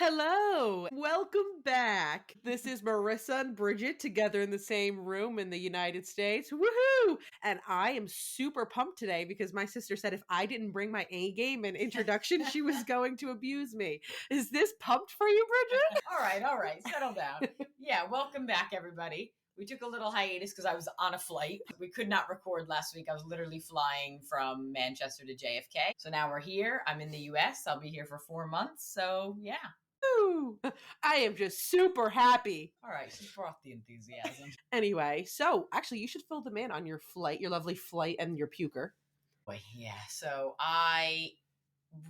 Hello, welcome back. This is Marissa and Bridget together in the same room in the United States. Woohoo! And I am super pumped today because my sister said if I didn't bring my A game and introduction, she was going to abuse me. Is this pumped for you, Bridget? All right. Settle down. Yeah, welcome back, everybody. We took a little hiatus because I was on a flight. We could not record last week. I was literally flying from Manchester to JFK. So now we're here. I'm in the US. I'll be here for 4 months. So yeah. Woo! I am just super happy. All right, she brought the enthusiasm. Anyway, so actually you should fill them in on your flight, your lovely flight and your puker. Boy, yeah. So I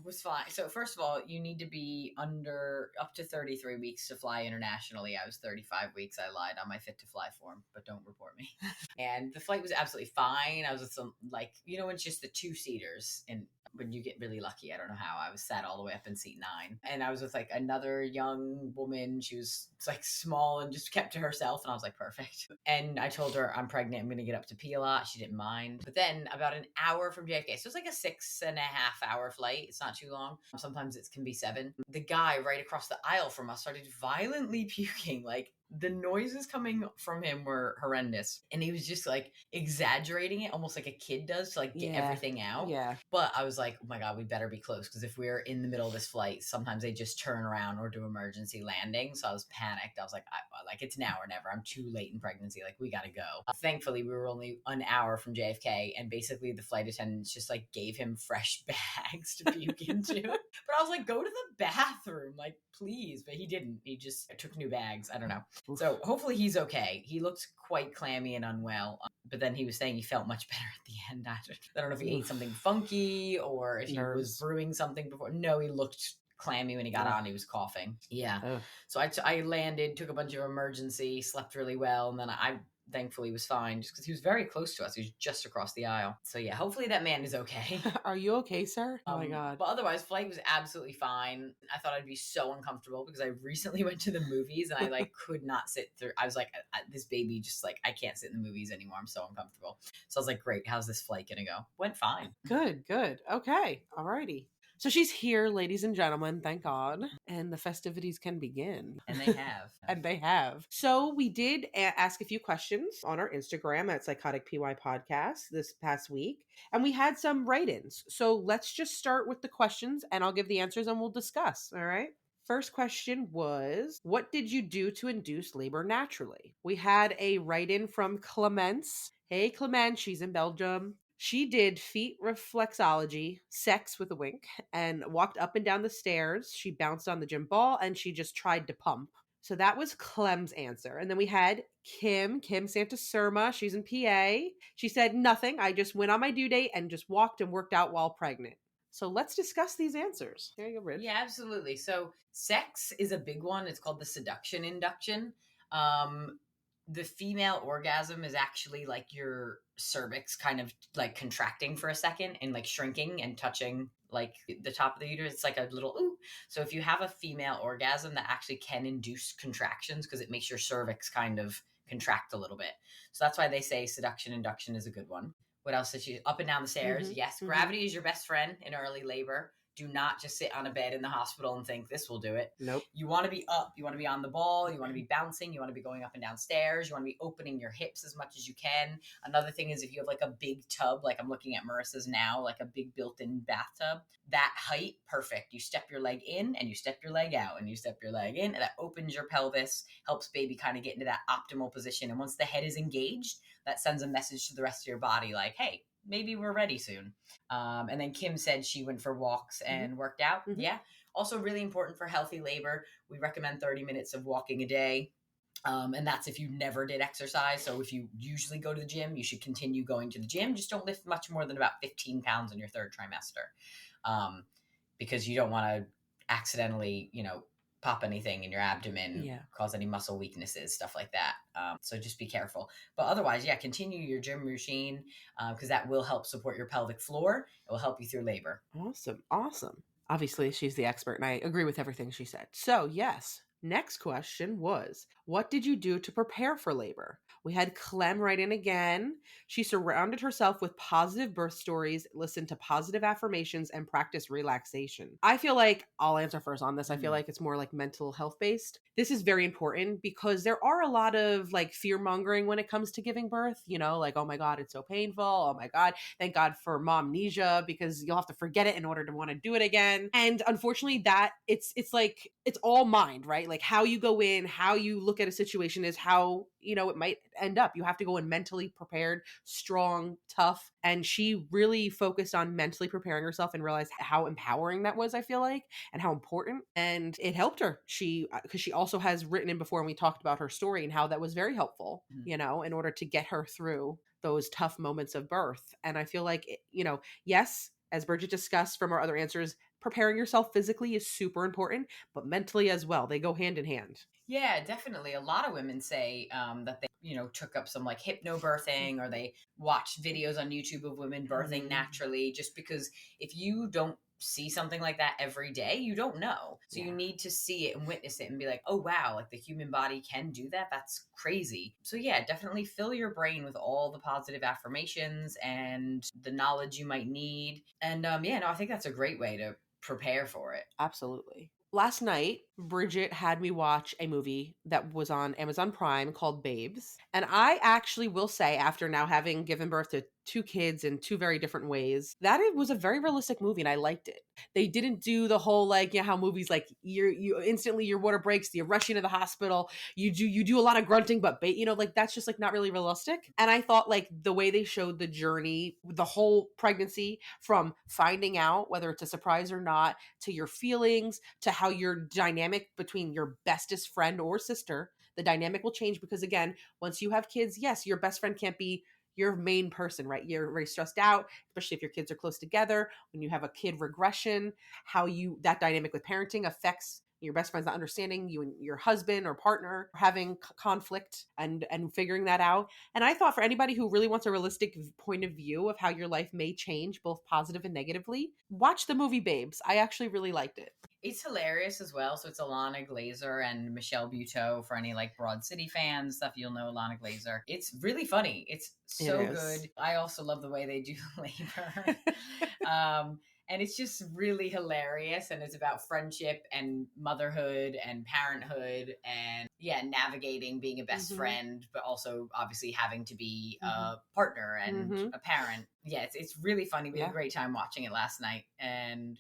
was fine. So first of all, you need to be under up to 33 weeks to fly internationally. I was 35 weeks. I lied on my fit to fly form, but don't report me. And the flight was absolutely fine. I was with some, it's just the two-seaters. And when you get really lucky, I don't know how, I was sat all the way up in seat 9. And I was with another young woman. She was small and just kept to herself. And I was like, perfect. And I told her I'm pregnant. I'm going to get up to pee a lot. She didn't mind. But then about an hour from JFK, so it's like a 6.5 hour flight. It's not too long. Sometimes it can be 7. The guy right across the aisle from us started violently puking. The noises coming from him were horrendous. And he was just exaggerating it almost like a kid does to get everything out. Yeah. But I was like, oh my God, we better be close. Because if we're in the middle of this flight, sometimes they just turn around or do emergency landing. So I was panicked. I was like, it's now or never. I'm too late in pregnancy. We got to go. Thankfully, we were only an hour from JFK. And basically the flight attendants just gave him fresh bags to puke into. But I was like, go to the bathroom, please. But he didn't. He just took new bags. I don't know. So hopefully he's okay. He looked quite clammy and unwell, but then he was saying he felt much better at the end. I don't know if he ate something funky or if he was brewing something before. No, he looked clammy when he got on. He was coughing. Yeah. So I landed, took a bunch of emergency, slept really well, and then I thankfully was fine just because he was very close to us. He was just across the aisle. So yeah, hopefully that man is okay. Are you okay, sir? Oh my God. But otherwise, flight was absolutely fine. I thought I'd be so uncomfortable because I recently went to the movies and I could not sit through. I was like, this baby just I can't sit in the movies anymore. I'm so uncomfortable. So I was like, great. How's this flight gonna go? Went fine. Good. Okay. Alrighty. So she's here, ladies and gentlemen, thank God. And the festivities can begin. And they have. So we did ask a few questions on our Instagram at Psychotic PY Podcast this past week. And we had some write-ins. So let's just start with the questions and I'll give the answers and we'll discuss. All right. First question was, what did you do to induce labor naturally? We had a write-in from Clemence. Hey, Clemence, she's in Belgium. She did feet reflexology, sex with a wink, and walked up and down the stairs. She bounced on the gym ball and she just tried to pump. So that was Clem's answer. And then we had Kim Santasurma. She's in PA. She said, nothing. I just went on my due date and just walked and worked out while pregnant. So let's discuss these answers. There you go, Rich. Yeah, absolutely. So sex is a big one. It's called the seduction induction. The female orgasm is actually your cervix kind of contracting for a second and shrinking and touching the top of the uterus. It's a little ooh. So if you have a female orgasm, that actually can induce contractions because it makes your cervix kind of contract a little bit. So that's why they say seduction induction is a good one. What else is she? Up and down the stairs. Mm-hmm. Yes, gravity is your best friend in early labor. Do not just sit on a bed in the hospital and think this will do it. Nope. You want to be up. You want to be on the ball. You want to be bouncing. You want to be going up and down stairs. You want to be opening your hips as much as you can. Another thing is if you have a big tub, I'm looking at Marissa's now, a big built-in bathtub, that height, perfect. You step your leg in and you step your leg out and you step your leg in and that opens your pelvis, helps baby kind of get into that optimal position. And once the head is engaged, that sends a message to the rest of your body hey, maybe we're ready soon. And then Kim said she went for walks and worked out. Mm-hmm. Yeah. Also really important for healthy labor. We recommend 30 minutes of walking a day. And that's if you never did exercise. So if you usually go to the gym, you should continue going to the gym. Just don't lift much more than about 15 pounds in your third trimester. Because you don't want to accidentally, pop anything in your abdomen, cause any muscle weaknesses, stuff like that. So just be careful. But otherwise, continue your gym routine because that will help support your pelvic floor. It will help you through labor. Awesome. Obviously, she's the expert and I agree with everything she said. So yes, next question was, what did you do to prepare for labor? We had Clem write in again. She surrounded herself with positive birth stories, listened to positive affirmations, and practiced relaxation. I feel like I'll answer first on this. I feel like it's more like mental health based. This is very important because there are a lot of like fear mongering when it comes to giving birth, you know, like, oh my God, it's so painful. Oh my God. Thank God for momnesia because you'll have to forget it in order to want to do it again. And unfortunately that it's like, it's all mind, right? Like how you go in, how you look at a situation is how, you know, it might end up. You have to go in mentally prepared, strong, tough. And she really focused on mentally preparing herself and realized how empowering that was, I feel like, and how important. And it helped her. Because she also has written in before and we talked about her story and how that was very helpful, you know, in order to get her through those tough moments of birth. And I feel like, you know, yes, as Bridget discussed from our other answers, preparing yourself physically is super important, but mentally as well. They go hand in hand. Yeah, definitely. A lot of women say that they, you know, took up some like hypnobirthing or they watched videos on YouTube of women birthing naturally, just because if you don't see something like that every day, you don't know. So you need to see it and witness it and be like, oh, wow, like the human body can do that. That's crazy. So yeah, definitely fill your brain with all the positive affirmations and the knowledge you might need. And yeah, no, I think that's a great way to prepare for it. Absolutely. Last night, Bridget had me watch a movie that was on Amazon Prime called Babes. And I actually will say, after now having given birth to 2 kids in 2 very different ways, that it was a very realistic movie and I liked it. They didn't do the whole like, how movies like you instantly your water breaks, you rush into the hospital, you do a lot of grunting, but you know, like that's just like not really realistic. And I thought like the way they showed the journey, the whole pregnancy from finding out whether it's a surprise or not, to your feelings, to how your dynamic between your bestest friend or sister, the dynamic will change because again, once you have kids, yes, your best friend can't be your main person, right? You're very stressed out, especially if your kids are close together. When you have a kid regression, how that dynamic with parenting affects your best friend's not understanding you and your husband or partner having conflict and figuring that out. And I thought for anybody who really wants a realistic point of view of how your life may change, both positive and negatively, watch the movie Babes. I actually really liked it. It's hilarious as well. So it's Alana Glazer and Michelle Buteau for any like Broad City fans stuff. You'll know Alana Glazer. It's really funny. It's so good. I also love the way they do labor. And it's just really hilarious. And it's about friendship and motherhood and parenthood and yeah, navigating being a best friend, but also obviously having to be a partner and a parent. Yeah, it's really funny. We had a great time watching it last night. And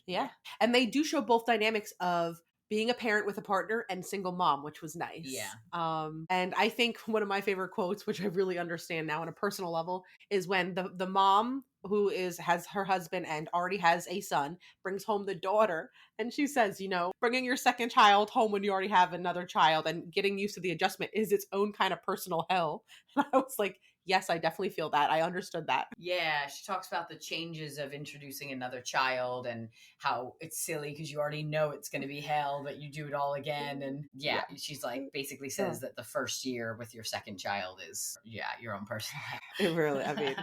and they do show both dynamics of being a parent with a partner and single mom, which was nice. And I think one of my favorite quotes, which I really understand now on a personal level, is when the mom who has her husband and already has a son brings home the daughter and she says, you know, bringing your second child home when you already have another child and getting used to the adjustment is its own kind of personal hell. And I was like, yes, I definitely feel that. I understood that. Yeah, she talks about the changes of introducing another child and how it's silly because you already know it's going to be hell, but you do it all again. And yeah, she's like basically says that the first year with your second child is, your own personal hell. It really, I mean,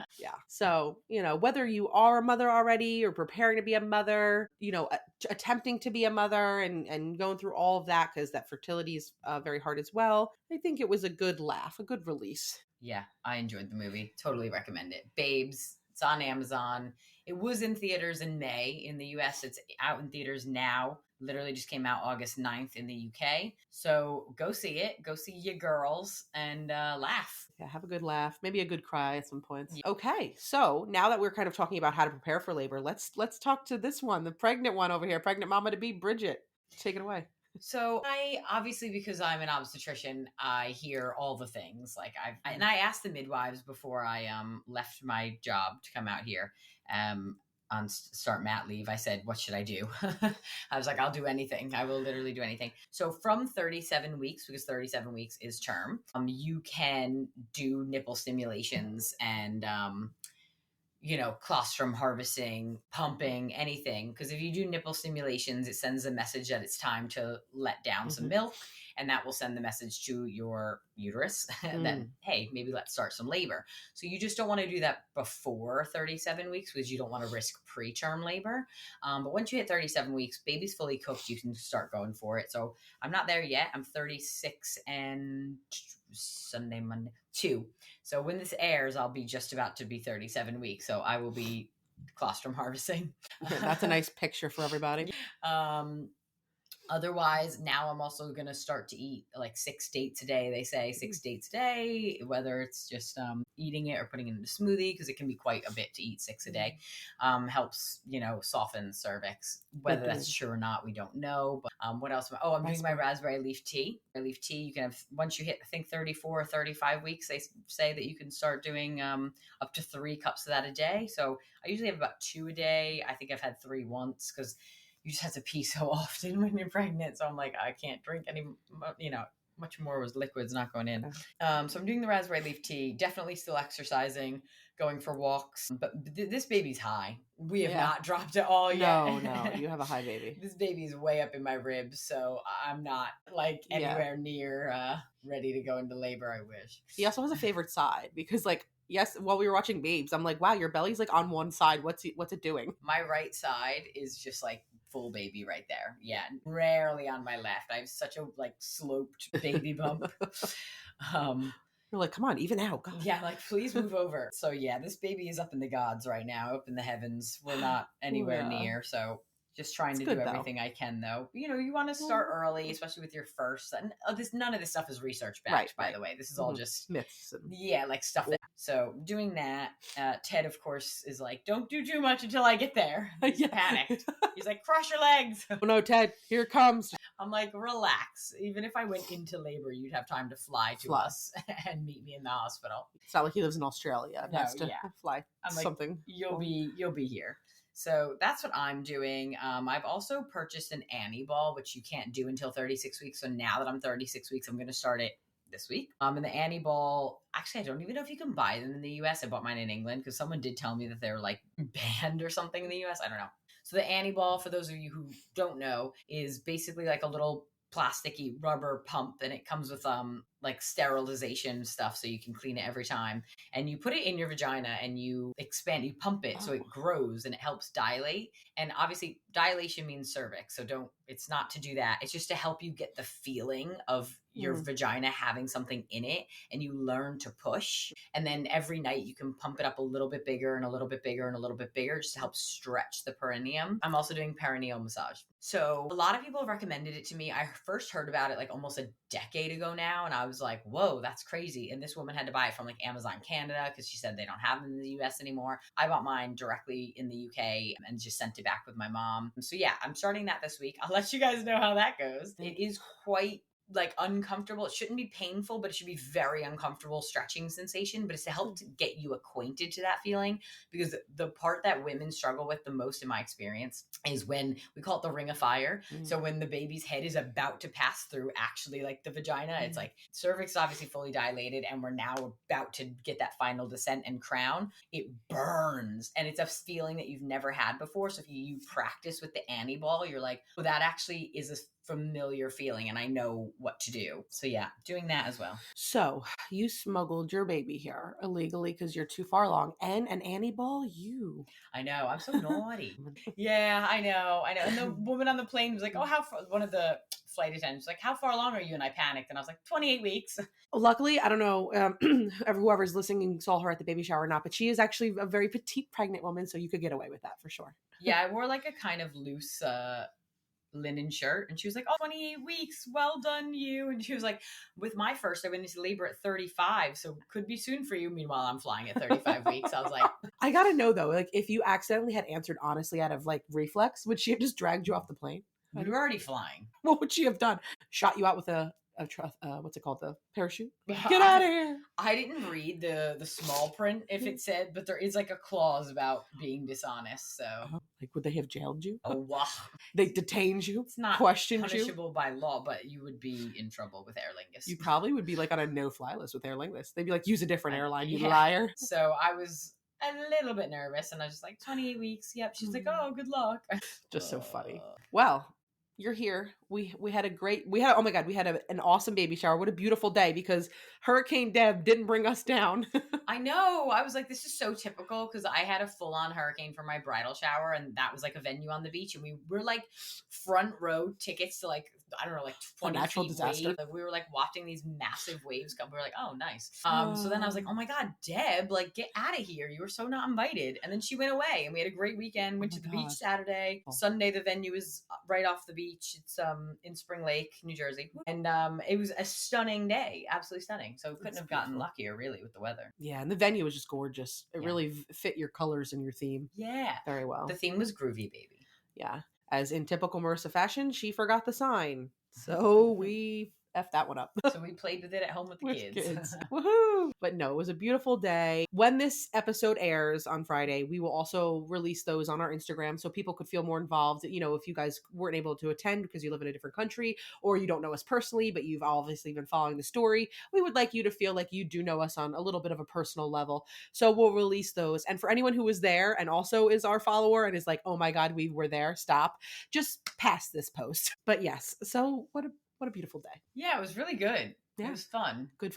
So, you know, whether you are a mother already or preparing to be a mother, you know, attempting to be a mother and going through all of that, because that fertility is very hard as well. I think it was a good laugh, a good release. Yeah, I enjoyed the movie. Totally recommend it. Babes, it's on Amazon. It was in theaters in May. In the US, it's out in theaters now. Literally just came out August 9th in the UK. So go see it. Go see your girls and laugh. Yeah, have a good laugh. Maybe a good cry at some points. Yeah. Okay, so now that we're kind of talking about how to prepare for labor, let's talk to this one, the pregnant one over here, pregnant mama to be, Bridget. Take it away. So I obviously, because I'm an obstetrician, I hear all the things. Like I asked the midwives before I left my job to come out here on start mat leave. I said, what should I do? I was like, I'll do anything. I will literally do anything. So from 37 weeks, because 37 weeks is term, you can do nipple stimulations and you know, colostrum harvesting, pumping, anything. Because if you do nipple stimulations, it sends a message that it's time to let down some milk. And that will send the message to your uterus that, hey, maybe let's start some labor. So you just don't want to do that before 37 weeks because you don't want to risk preterm labor. But once you hit 37 weeks, baby's fully cooked, you can start going for it. So I'm not there yet. I'm 36 and 2. So when this airs, I'll be just about to be 37 weeks. So I will be colostrum harvesting. That's a nice picture for everybody. Otherwise, now I'm also going to start to eat like 6 dates a day. They say 6 dates a day, whether it's just eating it or putting it in a smoothie, because it can be quite a bit to eat 6 a day. Helps, soften cervix. Whether that's true or not, we don't know. But what else? I'm doing my raspberry leaf tea. Leaf tea, you can have, once you hit, I think 34 or 35 weeks, they say that you can start doing up to 3 cups of that a day. So I usually have about 2 a day. I think I've had 3 once, because you just have to pee so often when you're pregnant. So I'm like, I can't drink any, much more was liquids not going in. So I'm doing the raspberry leaf tea, definitely still exercising, going for walks. But this baby's high. We have not dropped it all yet. No, you have a high baby. This baby's way up in my ribs, so I'm not like anywhere near ready to go into labor, I wish. He also has a favorite side, because yes, while we were watching Babes, I'm like, wow, your belly's like on one side. What's it doing? My right side is just like full baby right there. Yeah, rarely on my left. I have such a sloped baby bump. You're like, come on, even out. God. Yeah, please move over. So yeah, this baby is up in the gods right now, up in the heavens. We're not anywhere near. So just trying to do everything I can, though. You want to start early, especially with your first. And none of this stuff is research backed, by the way. This is all just myths. Stuff. So doing that, Ted, of course, is like, don't do too much until I get there. He's panicked. He's like, cross your legs. Oh no, Ted, here it comes. I'm like, relax. Even if I went into labor, you'd have time to fly to us and meet me in the hospital. It's not like he lives in Australia and has to fly. I'm like, something. You'll be here. So that's what I'm doing. I've also purchased an Annie ball, which you can't do until 36 weeks. So now that I'm 36 weeks, I'm going to start it this week. And the Annie ball, actually, I don't even know if you can buy them in the US. I bought mine in England because someone did tell me that they're banned or something in the US. I don't know. So the Annie ball, for those of you who don't know, is basically like a little plasticky rubber pump, and it comes with sterilization stuff, so you can clean it every time, and you put it in your vagina and you pump it so it grows and it helps dilate. And obviously dilation means cervix, so it's not to do that, it's just to help you get the feeling of your vagina having something in it, and you learn to push, and then every night you can pump it up a little bit bigger and a little bit bigger and a little bit bigger, just to help stretch the perineum. I'm also doing perineal massage. So a lot of people have recommended it to me. I first heard about it almost a decade ago now, and I was like, whoa, that's crazy. And this woman had to buy it from Amazon Canada, because she said they don't have them in the US anymore. I bought mine directly in the UK and just sent it back with my mom. So yeah, I'm starting that this week. I'll let you guys know how that goes. It is quite uncomfortable. It shouldn't be painful, but it should be very uncomfortable stretching sensation, but it's to help to get you acquainted to that feeling, because the part that women struggle with the most, in my experience, is when we call it the ring of fire. So when the baby's head is about to pass through actually the vagina, it's cervix is obviously fully dilated and we're now about to get that final descent and crown. It burns, and it's a feeling that you've never had before. So if you practice with the Annie ball, you're like, well, that actually is a familiar feeling and I know what to do. So yeah, doing that as well. So you smuggled your baby here illegally because you're too far along, and an Annie ball, I know, I'm so naughty. Yeah, I know. And the woman on the plane was like, oh, how far, one of the flight attendants was like, how far along are you? And I panicked and I was like, 28 weeks. Luckily, I don't know whoever's listening saw her at the baby shower or not, but she is actually a very petite pregnant woman, so you could get away with that for sure. Yeah, I wore a kind of loose linen shirt, and she was like, oh, 28 weeks, well done you. And she was like, with my first, I went into labor at 35, so could be soon for you. Meanwhile, I'm flying at 35 weeks. I was like, I gotta know though, if you accidentally had answered honestly out of reflex, would she have just dragged you off the plane? We were already flying. What would she have done? Shot you out with what's it called? The parachute? Get out of here. I didn't read the small print if it said, but there is a clause about being dishonest. So would they have jailed you? Oh, wow. They detained you? It's not punishable by law, but you would be in trouble with Aer Lingus. You probably would be on a no-fly list with Aer Lingus. They'd be like, use a different airline, you liar. So I was a little bit nervous, and I was just like, 28 weeks. Yep. She's like, oh, good luck. Just so funny. Well, you're here. We had oh my God, we had an awesome baby shower. What a beautiful day, because Hurricane Deb didn't bring us down. I know. I was like, this is so typical, because I had a full-on hurricane for my bridal shower, and that was a venue on the beach, and we were front row tickets to I don't know, like A 20 natural feet disaster. wave. Like, we were like watching these massive waves come. We were like, oh, nice. So then I was like, oh my God, Deb, like get out of here. You were so not invited. And then she went away and we had a great weekend. Went Oh to my the beach God. Saturday. Oh. Sunday, the venue is right off the beach. It's in Spring Lake, New Jersey. And it was a stunning day. Absolutely stunning. So couldn't It's have gotten beautiful. luckier really with the weather. Yeah, and the venue was just gorgeous. It Yeah. really fit your colors and your theme Yeah. very well. The theme was groovy, baby. Yeah. As in typical Marissa fashion, she forgot the sign. So we F that one up. So we played with it at home with the kids. Woohoo! But no, it was a beautiful day. When this episode airs on Friday, we will also release those on our Instagram so people could feel more involved. You know, if you guys weren't able to attend because you live in a different country or you don't know us personally, but you've obviously been following the story, we would like you to feel like you do know us on a little bit of a personal level. So we'll release those. And for anyone who was there and also is our follower and is like, oh my God, we were there, stop. Just pass this post. But yes, so what a beautiful day. Yeah, it was really good. Yeah. It was fun. Good.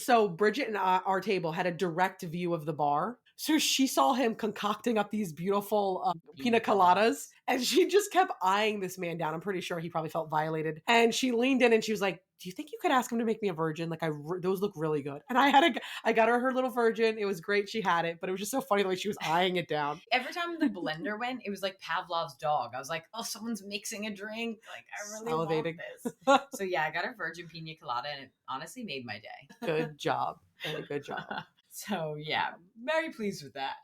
So Bridget and our table had a direct view of the bar. So she saw him concocting up these beautiful pina coladas, and she just kept eyeing this man down. I'm pretty sure he probably felt violated. And she leaned in and she was like, do you think you could ask him to make me a virgin? Like, those look really good. And I got her little virgin. It was great. She had it, but it was just so funny the way she was eyeing it down. Every time the blender went, it was like Pavlov's dog. I was like, oh, someone's mixing a drink. Like, I really Salivating. want this. So yeah, I got a virgin pina colada, and it honestly made my day. Good job. Really good job. So yeah, very pleased with that.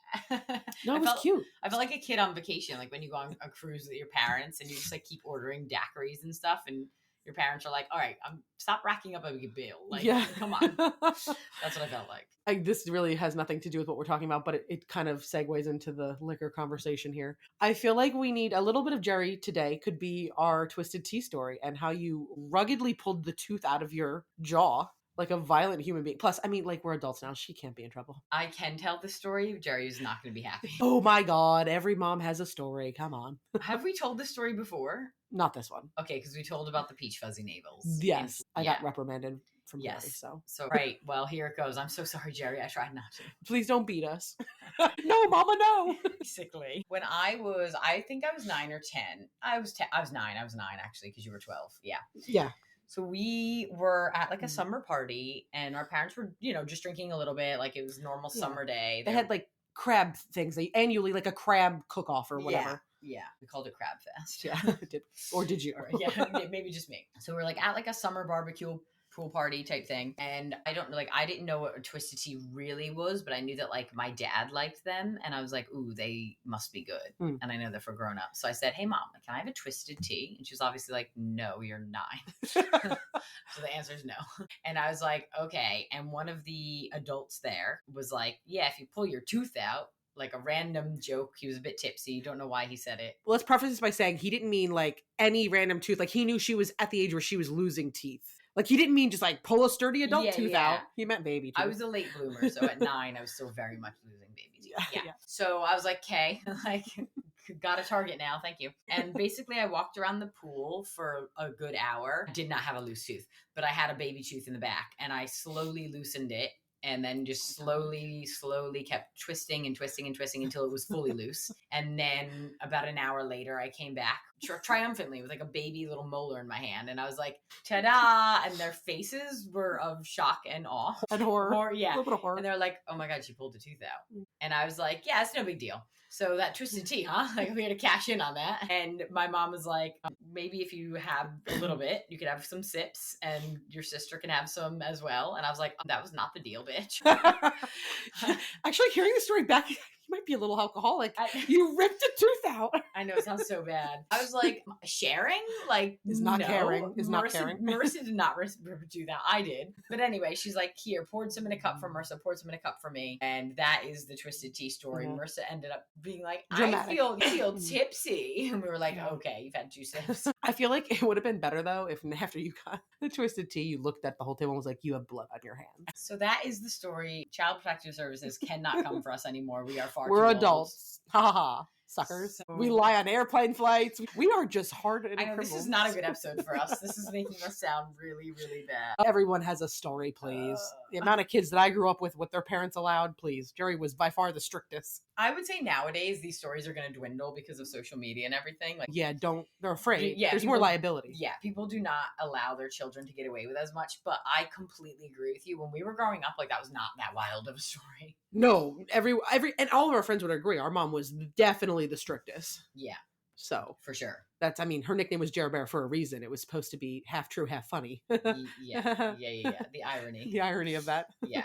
No, it was cute. I felt like a kid on vacation, like when you go on a cruise with your parents and you just like keep ordering daiquiris and stuff, and your parents are like, all right, stop racking up a big bill. Like, Yeah. Come on. That's what I felt like. This really has nothing to do with what we're talking about, but it kind of segues into the liquor conversation here. I feel like we need a little bit of Jerry today. Could be our twisted tea story and how you ruggedly pulled the tooth out of your jaw like a violent human being. Plus, I mean, like, we're adults now. She can't be in trouble. I can tell the story. Jerry's not going to be happy. Oh my God. Every mom has a story. Come on. Have we told this story before? Not this one. Okay, because we told about the peach fuzzy navels. Yes. I Yeah. got reprimanded from Jerry, Yes. so. Right. Well, here it goes. I'm so sorry, Jerry. I tried not to. Please don't beat us. No, mama, no. Basically. When I think I was 9 or 10. I was 9. I was 9, actually, because you were 12. Yeah. Yeah. So we were at like a summer party, and our parents were, just drinking a little bit. Like, it was a normal summer day. They had like crab things, annually, like a crab cook-off or whatever. Yeah. We called it Crab Fest. Yeah. Did you? Yeah, maybe just me. So we're like at like a summer barbecue pool party type thing, and I didn't know what a twisted tea really was, but I knew that like my dad liked them, and I was like, ooh, they must be good. And I know they're for grown-ups. So I said, hey mom, can I have a twisted tea? And she was obviously like, no, you're 9. So the answer is no. And I was like, okay. And one of the adults there was like, yeah, if you pull your tooth out, like a random joke. He was a bit tipsy. Don't know why he said it. Well, let's preface this by saying he didn't mean like any random tooth. Like, he knew she was at the age where she was losing teeth. Like, he didn't mean just like pull a sturdy adult tooth out. He meant baby tooth. I was a late bloomer, so at 9 I was still very much losing baby teeth. Yeah. So I was like, okay, like, got a target now, thank you. And basically I walked around the pool for a good hour. I did not have a loose tooth, but I had a baby tooth in the back, and I slowly loosened it. And then just slowly kept twisting and twisting and twisting until it was fully loose. And then about an hour later, I came back triumphantly with like a baby little molar in my hand. And I was like, ta-da! And their faces were of shock and awe. And horror. Yeah. A little bit of horror. And they're like, oh my God, she pulled the tooth out. And I was like, yeah, it's no big deal. So that twisted tea, huh? Like, we had to cash in on that. And my mom was like, maybe if you have a little bit, you could have some sips and your sister can have some as well. And I was like, that was not the deal, bitch. Actually, hearing the story back, you might be a little alcoholic. You ripped a tooth out. I know, it sounds so bad. I was like, sharing? Like, is not no. caring. Is not caring. Marissa did not do that. I did. But anyway, she's like, here, poured some in a cup for Marissa, poured some in a cup for me. And that is the twisted tea story. Marissa ended up being like, dramatic. I feel tipsy. And we were like, okay, you've had 2 sips. I feel like it would have been better, though, if after you got the twisted tea, you looked at the whole table and was like, you have blood on your hands. So that is the story. Child Protective Services cannot come for us anymore. We are far far We're too old. adults. Ha ha ha. Suckers. So- We lie on airplane flights. We are just hardened I know this criminals. is not a good episode for us. This is making us sound really, really bad. Everyone has a story, please. The amount of kids that I grew up with their parents allowed, please. Jerry was by far the strictest. I would say nowadays these stories are going to dwindle because of social media and everything. Like, Yeah, they're afraid. Yeah, There's more liability. Yeah, people do not allow their children to get away with as much, but I completely agree with you. When we were growing up, like, that was not that wild of a story. No, every and all of our friends would agree. Our mom was definitely the strictest. Yeah. So for sure. I mean, her nickname was Jer Bear for a reason. It was supposed to be half true, half funny. Yeah. The irony. The irony of that. Yeah.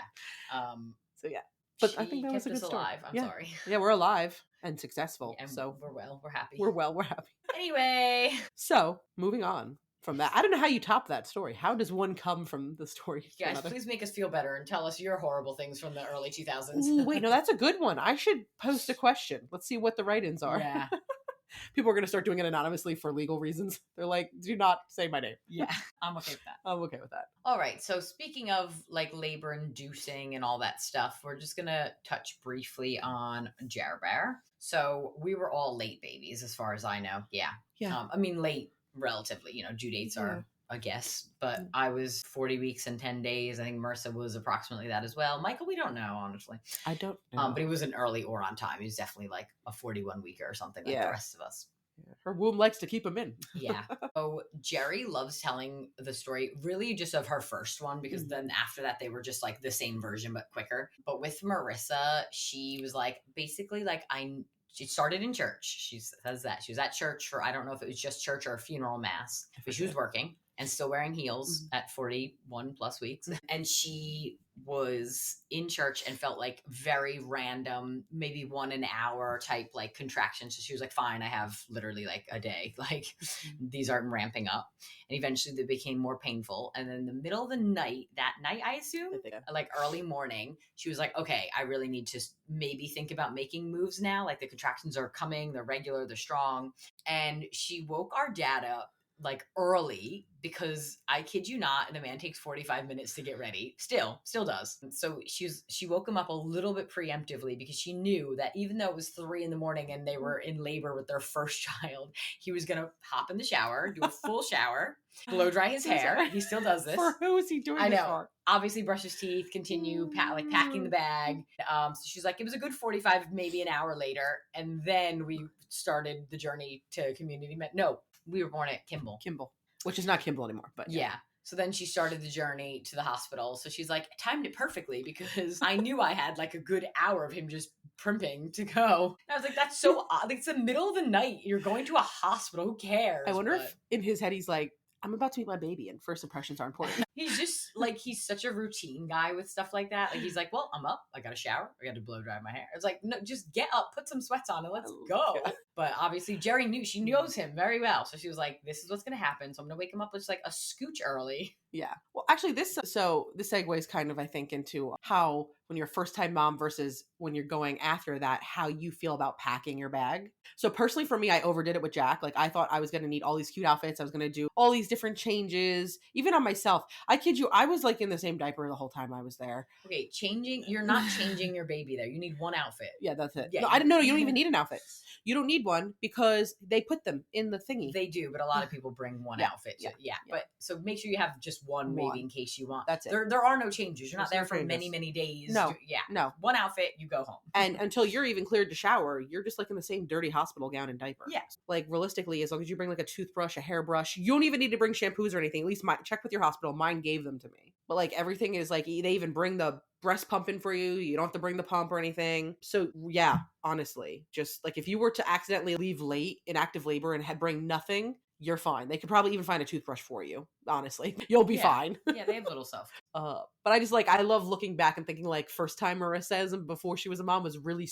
So yeah. But I think that was a good story. Alive. I'm sorry. Yeah, we're alive and successful. And so we're happy. We're happy. Anyway. So moving on from that. I don't know how you top that story. How does one come from the story? Guys, please make us feel better and tell us your horrible things from the early 2000s. Ooh, wait, no, that's a good one. I should post a question. Let's see what the write-ins are. Yeah. People are going to start doing it anonymously for legal reasons. They're like, do not say my name. Yeah, I'm okay with that. I'm okay with that. All right. So speaking of like labor inducing and all that stuff, we're just going to touch briefly on Jer Bear. So we were all late babies as far as I know. Yeah. Yeah. I mean, late relatively, due dates are a guess, but I was 40 weeks and 10 days. I think Marissa was approximately that as well. Michael, we don't know, honestly. I don't know. But he wasn't early or on time. He was definitely like a 41 weeker or something like the rest of us. Yeah. Her womb likes to keep him in. Yeah. So Jerry loves telling the story really just of her first one, because then after that they were just like the same version but quicker. But with Marissa, she was like basically like she started in church. She says that she was at church for, I don't know if it was just church or a funeral mass, but she was working and still wearing heels at 41 plus weeks. And she was in church and felt like very random, maybe 1 an hour type like contractions. So she was like, fine, I have literally like a day, like these aren't ramping up. And eventually they became more painful. And then in the middle of the night, that night, I assume, like early morning, she was like, okay, I really need to maybe think about making moves now. Like the contractions are coming, they're regular, they're strong. And she woke our dad up like early, because I kid you not, the man takes 45 minutes to get ready. Still does. So she woke him up a little bit preemptively, because she knew that even though it was 3 a.m. and they were in labor with their first child, he was going to hop in the shower, do a full shower, blow dry his hair. He still does this. For who is he doing I this know. for? Obviously brush his teeth, continue packing the bag. So she's like, it was a good 45, maybe an hour later. And then we started the journey to community med. No, we were born at Kimball, which is not Kimball anymore, but yeah. So then she started the journey to the hospital. So she's like, timed it perfectly, because I knew I had like a good hour of him just primping to go. And I was like, that's so odd. Like, it's the middle of the night. You're going to a hospital. Who cares? I wonder if in his head he's like, I'm about to meet my baby and first impressions are important. He's just like, he's such a routine guy with stuff like that. Like, he's like, well, I'm up. I got to shower. I got to blow dry my hair. It's like, no, just get up, put some sweats on and let's go. But obviously Jerry she knows him very well. So she was like, this is what's going to happen. So I'm going to wake him up just like a scooch early. Yeah. Well, actually this segues kind of, I think, into how when you're a first time mom versus when you're going after that, how you feel about packing your bag. So personally for me, I overdid it with Jack. Like I thought I was going to need all these cute outfits. I was going to do all these different changes, even on myself. I kid you, I was like in the same diaper the whole time I was there. Okay. You're not changing your baby there. You need one outfit. Yeah, that's it. Yeah, no, I didn't know. You don't even need an outfit. You don't need one because they put them in the thingy. They do, but a lot of people bring one outfit. Yeah. But so make sure you have just one maybe in case you want. That's it. There are no changes. You're not there for many, many days. No. No. One outfit, you go home. And until you're even cleared to shower, you're just like in the same dirty hospital gown and diaper. Yeah. Like realistically, as long as you bring like a toothbrush, a hairbrush, you don't even need to bring shampoos or anything. At least check with your hospital. Mine gave them to me. But like everything is like, they even bring the breast pump in for you. You don't have to bring the pump or anything. So yeah, honestly, just like if you were to accidentally leave late in active labor and bring nothing, you're fine. They could probably even find a toothbrush for you. Honestly, you'll be fine. Yeah, they have little stuff. But I just I love looking back and thinking like first time Marissa before she was a mom was really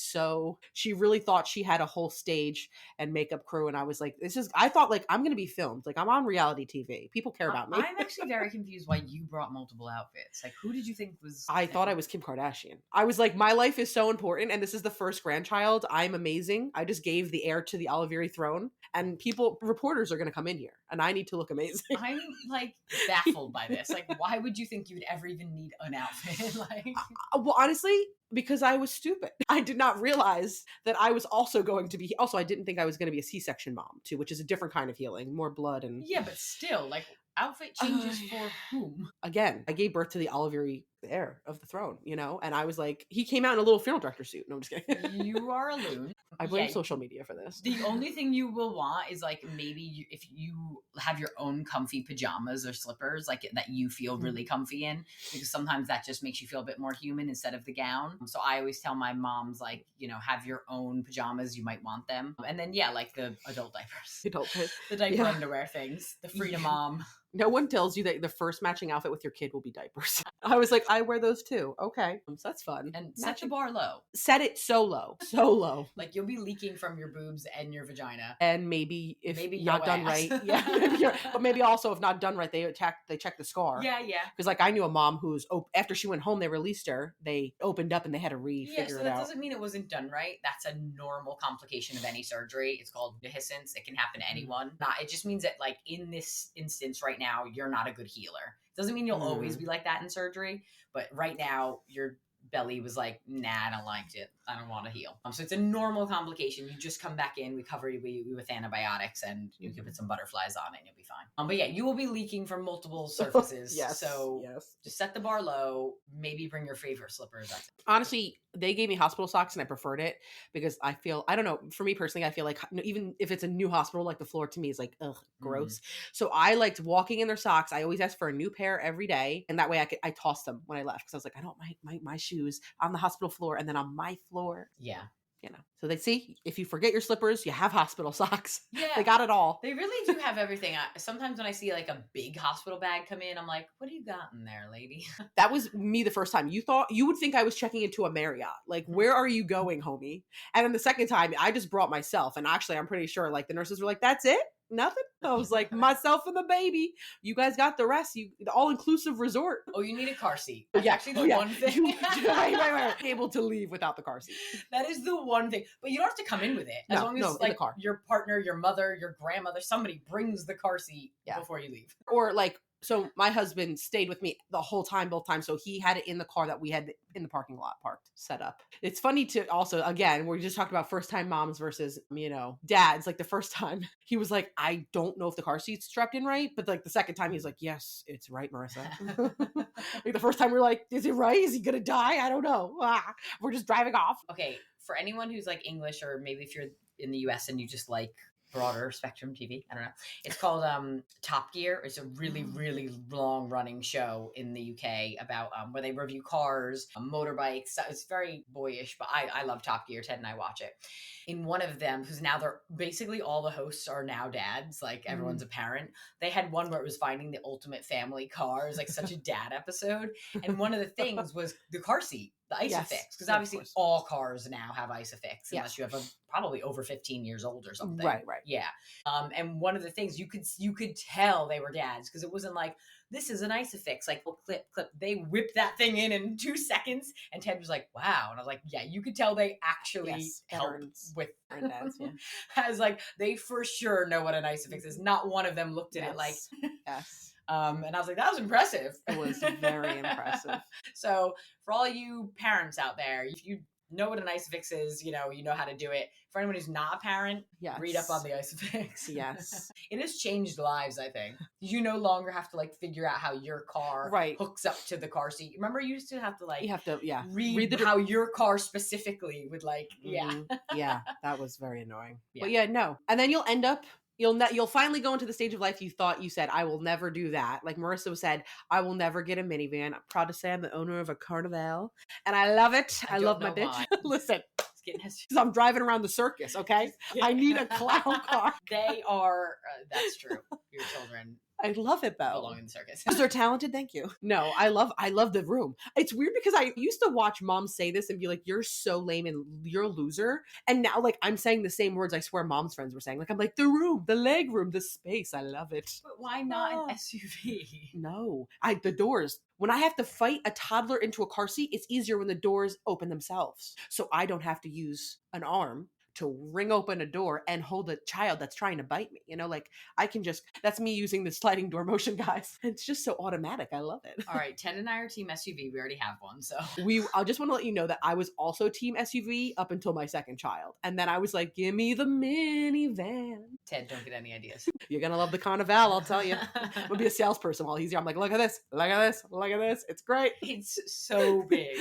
she really thought she had a whole stage and makeup crew. And I was like, I thought like I'm going to be filmed. Like I'm on reality TV. People care about me. I'm actually very confused why you brought multiple outfits. Like who did you think was... I thought I was Kim Kardashian. I was like, my life is so important. And this is the first grandchild. I'm amazing. I just gave the heir to the Oliveri throne. And reporters are going to come in here. and I need to look amazing. I'm like baffled by this. Like, why would you think you'd ever even need an outfit? Like, Well, honestly, because I was stupid. I did not realize that I was also going to be, also, I didn't think I was going to be a C-section mom too, which is a different kind of healing, more blood and. yeah, but still, like, outfit changes for whom? Again, I gave birth to the Olivier heir of the throne, and I was like, he came out in a little funeral director suit. No, I'm just kidding. You are a loon. I blame social media for this. The only thing you will want is like maybe if you have your own comfy pajamas or slippers, like that you feel really comfy in, because sometimes that just makes you feel a bit more human instead of the gown. So I always tell my moms, like, have your own pajamas. You might want them. And then, yeah, like the adult diapers, the diaper underwear things, the Frida Mom. No one tells you that the first matching outfit with your kid will be diapers. I was like, I wear those too. Okay. So that's fun. And set the bar low. Set it so low. So low. Like you'll be leaking from your boobs and your vagina. And maybe if not done right. Yeah. But maybe also if not done right, they check the scar. Yeah. Because like I knew a mom who's, after she went home, they released her. They opened up and they had to figure it out. That doesn't mean it wasn't done right. That's a normal complication of any surgery. It's called dehiscence. It can happen to anyone. It just means that like in this instance right now, you're not a good healer. Doesn't mean you'll always be like that in surgery, but right now your belly was like, nah, I don't like it. I don't want to heal. So it's a normal complication. You just come back in, we cover you with antibiotics, and you can put some butterflies on it, and you'll be fine. But yeah, you will be leaking from multiple surfaces. So just set the bar low. Maybe bring your favorite slippers. That's it. Honestly, they gave me hospital socks, and I preferred it because I don't know, for me personally, I feel like even if it's a new hospital, like the floor to me is like, ugh, gross. So I liked walking in their socks. I always asked for a new pair every day, and that way I tossed them when I left because I was like, I don't like my shoes on the hospital floor and then on my floor. Yeah. So they see if you forget your slippers, you have hospital socks. Yeah. They got it all. They really do have everything. Sometimes when I see like a big hospital bag come in, I'm like, what do you got in there, lady? That was me the first time. You would think I was checking into a Marriott. Like, where are you going, homie? And then the second time, I just brought myself. And actually, I'm pretty sure like the nurses were like, that's it? Nothing? I was like, myself and the baby. You guys got the rest. The all-inclusive resort. Oh, you need a car seat. That's actually the one thing. Right. Able to leave without the car seat. That is the one thing. But you don't have to come in with it. As long as like your partner, your mother, your grandmother, somebody brings the car seat before you leave. Or like, so my husband stayed with me the whole time, both times. So he had it in the car that we had in the parking lot parked, set up. It's funny to also, again, we just talked about first time moms versus, dads. Like the first time he was like, I don't know if the car seat's strapped in right. But like the second time he's like, yes, it's right, Marissa. Like the first time we were like, is it right? Is he going to die? I don't know. We're just driving off. Okay. For anyone who's like English, or maybe if you're in the US and you just like broader spectrum TV, I don't know. It's called Top Gear. It's a really, really long running show in the UK about where they review cars, motorbikes. It's very boyish, but I love Top Gear. Ted and I watch it. In one of them, because now they're basically all the hosts are now dads, like everyone's a parent. They had one where it was finding the ultimate family car. It was like such a dad episode. And one of the things was the car seat. The Isofix, because obviously all cars now have Isofix, unless you have probably over 15 years old or something. Right. Yeah. And one of the things you could tell they were dads, because it wasn't like, this is an Isofix, like, well, clip. They whipped that thing in 2 seconds, and Ted was like, wow. And I was like, yeah, you could tell they actually helped with dads. As like, they for sure know what an Isofix is. Not one of them looked at it like, and I was like, that was impressive. It was very impressive. So for all you parents out there, if you know what an Isofix is, you know how to do it. For anyone who's not a parent, read up on the Isofix. Yes. It has changed lives, I think. You no longer have to like figure out how your car hooks up to the car seat. Remember, you used to have to like, you have to, read how your car specifically would like, yeah, that was very annoying. But no. And then you'll end up, you'll finally go into the stage of life you said, I will never do that. Like Marissa said, I will never get a minivan. I'm proud to say I'm the owner of a Carnival, and I love it. I love my bitch. Listen, because I'm driving around the circus, okay? I need a clown car. They are, that's true. Your children. I love it though. Belong in the circus. Because they're talented. Thank you. No, I love the room. It's weird because I used to watch moms say this and be like, you're so lame and you're a loser. And now like I'm saying the same words I swear mom's friends were saying. Like I'm like, the room, the leg room, the space. I love it. But why not an SUV? No, the doors. When I have to fight a toddler into a car seat, it's easier when the doors open themselves. So I don't have to use an arm to ring open a door and hold a child that's trying to bite me. You know, like I can just, that's me using the sliding door motion, guys. It's just so automatic. I love it. All right, Ted and I are team SUV. We already have one, so I just want to let you know that I was also team SUV up until my second child. And then I was like, give me the minivan. Ted, don't get any ideas. You're going to love the Carnival, I'll tell you. I'm going to be a salesperson while he's here. I'm like, look at this, look at this, look at this. It's great. It's so big.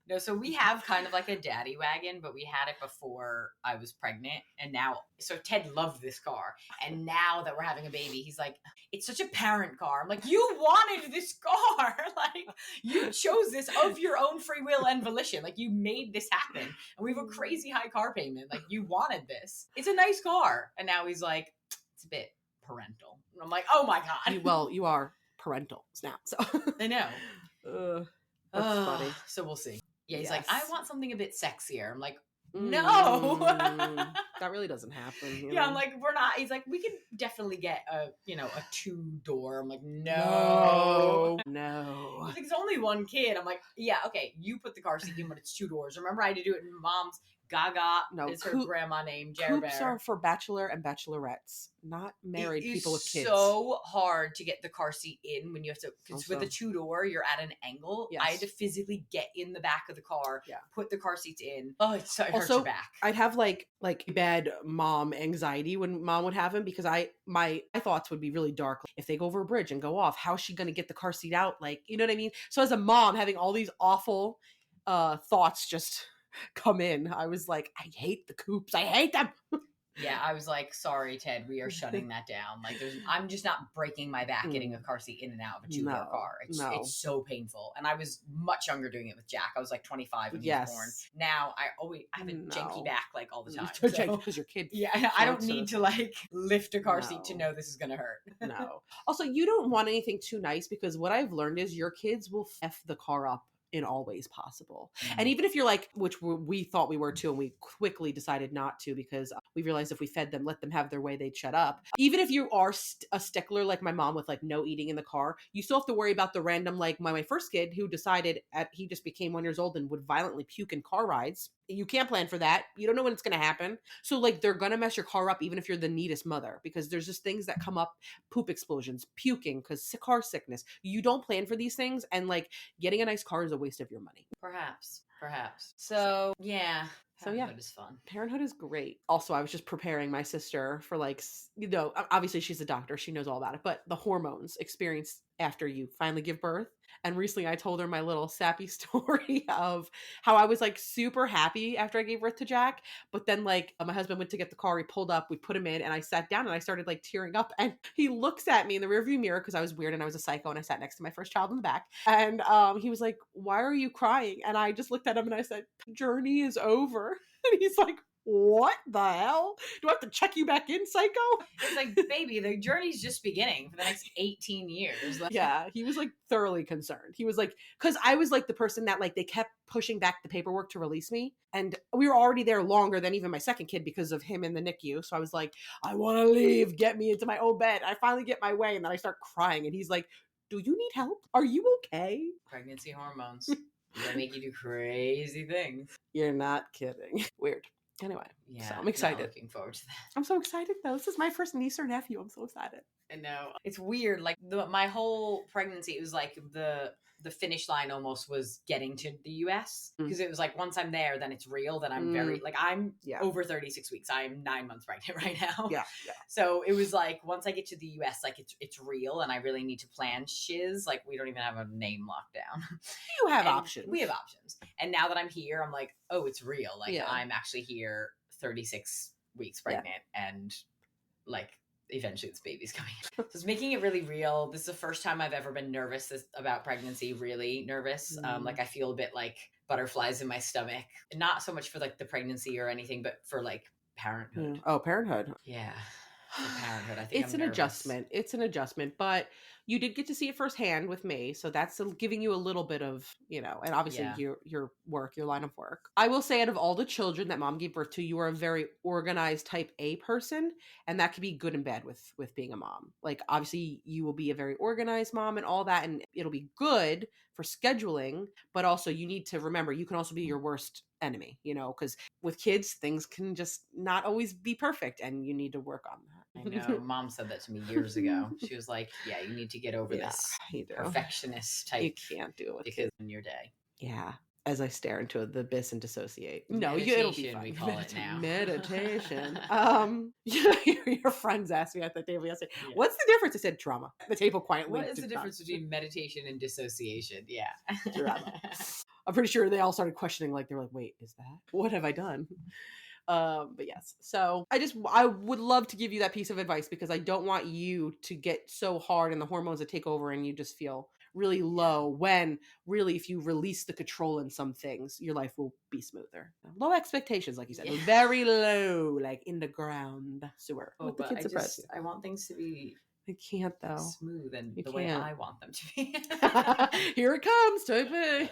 No, so we have kind of like a daddy wagon, but we had it before I was pregnant. And now, so Ted loved this car. And now that we're having a baby, he's like, it's such a parent car. I'm like, you wanted this car. Like, you chose this of your own free will and volition. Like, you made this happen. And we have a crazy high car payment. Like, you wanted this. It's a nice car. And now he's like, it's a bit parental. And I'm like, oh my God. Well, you are parental now. So I know. That's funny. So we'll see. Yeah, he's Yes. like, I want something a bit sexier. I'm like, no. That really doesn't happen. Yeah, I'm like, we're not. He's like, we can definitely get a 2-door. I'm like, no. No. No. He's like, it's only one kid. I'm like, yeah, okay, you put the car seat in, but it's 2 doors. Remember, I had to do it in Mom's. Gaga is her grandma name. Coops are for bachelor and bachelorettes, not married people with kids. It's so hard to get the car seat in when you have to, because with a 2-door, you're at an angle. Yes. I had to physically get in the back of the car, Yeah. put the car seats in. Oh, it hurts your back. I'd have like bad mom anxiety when Mom would have him, because my thoughts would be really dark. If they go over a bridge and go off, how's she going to get the car seat out? Like, you know what I mean? So as a mom, having all these awful thoughts just come in, I was like, I hate the Coops. I hate them. Yeah, I was like, sorry, Ted, we are shutting that down. Like, I'm just not breaking my back getting a car seat in and out of a 2-door car. It's so painful. And I was much younger doing it with Jack. I was like 25 when he was born. Now I have a janky back like all the time. Because your kid. Yeah, I don't need to like lift a car seat to know this is going to hurt. No. Also, you don't want anything too nice, because what I've learned is your kids will F the car up in all ways possible. And even if you're like, which we thought we were too, and we quickly decided not to, because we realized if we fed them, let them have their way, they'd shut up. Even if you are a stickler like my mom with like no eating in the car, you still have to worry about the random, like my first kid who decided he just became 1 year old and would violently puke in car rides. You can't plan for that. You don't know when it's going to happen. So like they're going to mess your car up even if you're the neatest mother, because there's just things that come up, poop explosions, puking, because car sickness. You don't plan for these things, and like getting a nice car is a waste of your money. Perhaps. So yeah. Parenthood is fun. Parenthood is great. Also, I was just preparing my sister for like, obviously she's a doctor. She knows all about it, but the hormones experienced after you finally give birth. And recently I told her my little sappy story of how I was like super happy after I gave birth to Jack. But then like my husband went to get the car. He pulled up, we put him in, and I sat down and I started like tearing up. And he looks at me in the rearview mirror, because I was weird and I was a psycho, and I sat next to my first child in the back. And he was like, why are you crying? And I just looked at him and I said, journey is over. And he's like, what the hell? Do I have to check you back in, psycho? It's like, baby, the journey's just beginning for the next 18 years. Like, yeah, he was like thoroughly concerned. He was like, because I was like the person that like they kept pushing back the paperwork to release me. And we were already there longer than even my second kid because of him in the NICU. So I was like, I want to leave. Get me into my own bed. I finally get my way. And then I start crying. And he's like, do you need help? Are you okay? Pregnancy hormones. They make you do crazy things. You're not kidding. Weird. Anyway, yeah, so I'm excited. Looking forward to that. I'm so excited though. This is my first niece or nephew. I'm so excited. I know. It's weird. Like my whole pregnancy, it was like the finish line almost was getting to the US, because it was like, once I'm there, then it's real. Then I'm very like, I'm over 36 weeks. I am 9 months pregnant right now. Yeah. So it was like, once I get to the US, like it's real, and I really need to plan shiz. Like, we don't even have a name locked down. You have options. We have options. And now that I'm here, I'm like, oh, it's real. Like I'm actually here 36 weeks pregnant, and like, eventually this baby's coming. So it's making it really real. This is the first time I've ever been nervous about pregnancy, really nervous. Like, I feel a bit like butterflies in my stomach. Not so much for like the pregnancy or anything, but for like parenthood. Oh, parenthood. Yeah. For parenthood. I think it's an adjustment. It's an adjustment, but you did get to see it firsthand with me, so that's giving you a little bit of, and obviously Yeah. your work, your line of work. I will say, out of all the children that mom gave birth to, you are a very organized type A person, and that could be good and bad with being a mom. Like, obviously you will be a very organized mom and all that, and it'll be good for scheduling, but also you need to remember you can also be your worst enemy, because with kids things can just not always be perfect, and you need to work on that. I know. Mom said that to me years ago. She was like, yeah, you need to get over Yeah, this you do. perfectionist You type can't do it with because kids. in your day. Yeah. As I stare into the abyss and dissociate. No, Meditation, it'll be fine. we call it now. Meditation. Your friends asked me at the table yesterday, Yeah. what's the difference? I said drama. The table quietly. What is the difference between meditation and dissociation? Yeah. Drama. I'm pretty sure they all started questioning, like, they're like, wait, is that? What have I done? But yes, so I would love to give you that piece of advice, because I don't want you to get so hard and the hormones that take over and you just feel really low, when really, if you release the control in some things, your life will be smoother. Low expectations, like you said. Yeah. Very low, like in the ground sewer. Oh, Let the but kids surprise you. I want things to be I can't, though. smooth and You the way can't. I want them to be. Here it comes, Toby.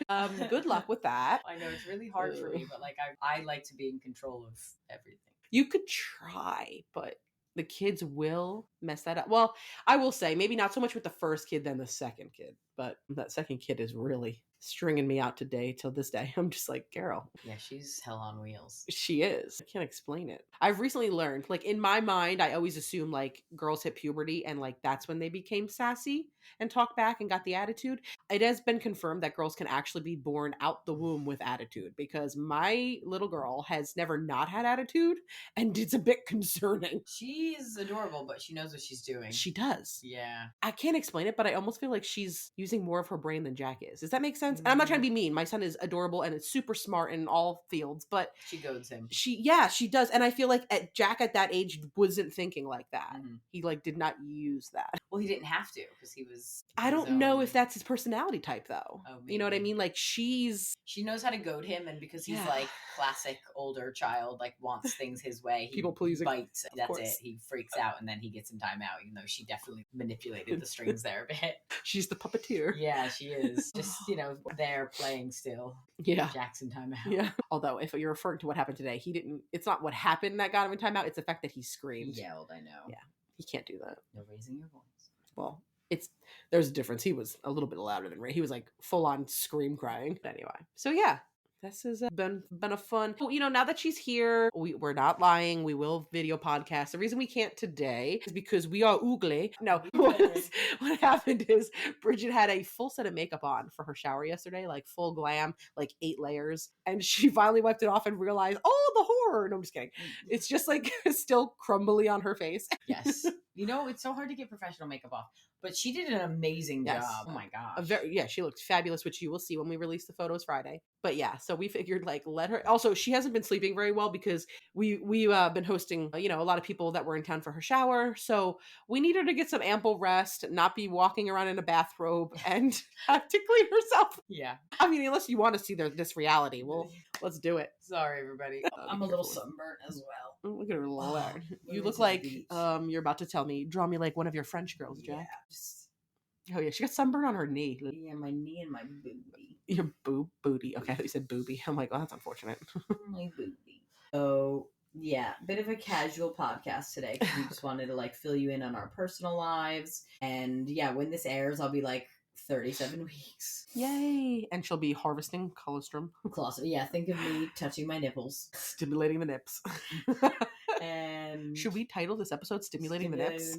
Good luck with that. I know it's really hard for me, but like I like to be in control of everything. You could try, but the kids will mess that up. Well, I will say, maybe not so much with the first kid than the second kid, but that second kid is really stringing me out today till this day. I'm just like, Carol. Yeah, she's hell on wheels. She is. I can't explain it. I've recently learned, like, in my mind, I always assume like girls hit puberty and like that's when they became sassy and talked back and got the attitude. It has been confirmed that girls can actually be born out the womb with attitude, because my little girl has never not had attitude, and it's a bit concerning. She's adorable, but she knows what she's doing. She does. Yeah. I can't explain it, but I almost feel like she's using more of her brain than Jack is. Does that make sense? And I'm not trying to be mean. My son is adorable and is super smart in all fields, but she goads him. She does. And I feel like Jack at that age wasn't thinking like that. Mm-hmm. He like did not use that. Well, he didn't have to, because he was. I don't know if that's his personality type, though. Oh, you know what I mean? Like, she knows how to goad him, and because he's like classic older child, like wants things his way. He people pleasing. Bites. That's it. He freaks out, and then he gets in timeout, even though she definitely manipulated the strings there a bit. She's the puppeteer. Yeah, she is. Just, there playing still. Yeah. Jack's in timeout. Yeah. Although, if you're referring to what happened today, it's not what happened that got him in timeout, it's the fact that he screamed. He yelled, I know. Yeah. He can't do that. No raising your voice. Well, there's a difference. He was a little bit louder than Ray. He was like full on scream crying. But anyway, so yeah, this has been a fun. Now that she's here, we're not lying. We will video podcast. The reason we can't today is because we are ugly. No, what happened is Bridget had a full set of makeup on for her shower yesterday, like full glam, like 8 layers, and she finally wiped it off and realized, oh, the horror. No, I'm just kidding. It's just like still crumbly on her face. Yes. It's so hard to get professional makeup off, but she did an amazing job. Oh my gosh. She looked fabulous, which you will see when we release the photos Friday. But yeah, so we figured like let her. Also, she hasn't been sleeping very well because we've been hosting, a lot of people that were in town for her shower. So we need her to get some ample rest, not be walking around in a bathrobe and have to clean herself. Yeah. I mean, unless you want to see this reality, let's do it. Sorry, everybody. I'm a little sunburnt as well. Look at her little hair. You look like you're about to tell me, draw me like one of your French girls, Jack. Oh yeah, she got sunburn on her knee. Yeah, my knee and my booty. Your booty. Okay, I thought you said booby. I'm like, oh, that's unfortunate. My booty. Oh yeah, bit of a casual podcast today because we just wanted to like fill you in on our personal lives. And yeah, when this airs, I'll be like 37 weeks. Yay! And she'll be harvesting colostrum. Yeah, think of me touching my nipples. Stimulating the nips. And should we title this episode Stimulating the Nips?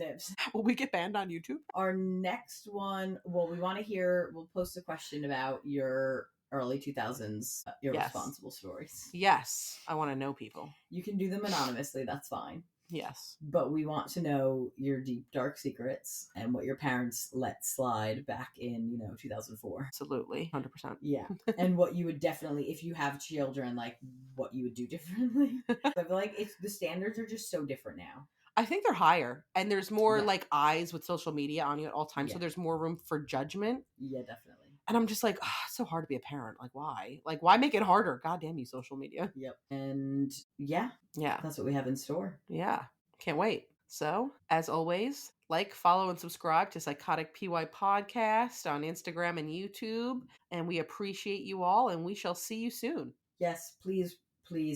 Will we get banned on YouTube? Our next one, we want to we'll post a question about your early 2000s irresponsible stories. Yes, I want to know people. You can do them anonymously, that's fine. Yes. But we want to know your deep, dark secrets and what your parents let slide back in, 2004. Absolutely. 100%. Yeah. And what you would definitely, if you have children, like what you would do differently. I feel like the standards are just so different now. I think they're higher, and there's more like eyes with social media on you at all times. Yeah. So there's more room for judgment. Yeah, definitely. And I'm just like, it's so hard to be a parent. Like, why? Like, why make it harder? God damn you, social media. Yep. And yeah, that's what we have in store. Yeah. Can't wait. So, as always, like, follow, and subscribe to Psychotic PY Podcast on Instagram and YouTube. And we appreciate you all, and we shall see you soon. Yes, please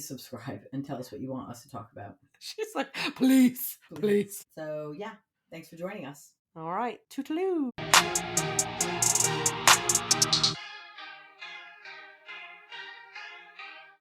subscribe and tell us what you want us to talk about. She's like, please. So, yeah, thanks for joining us. All right. Toodaloo.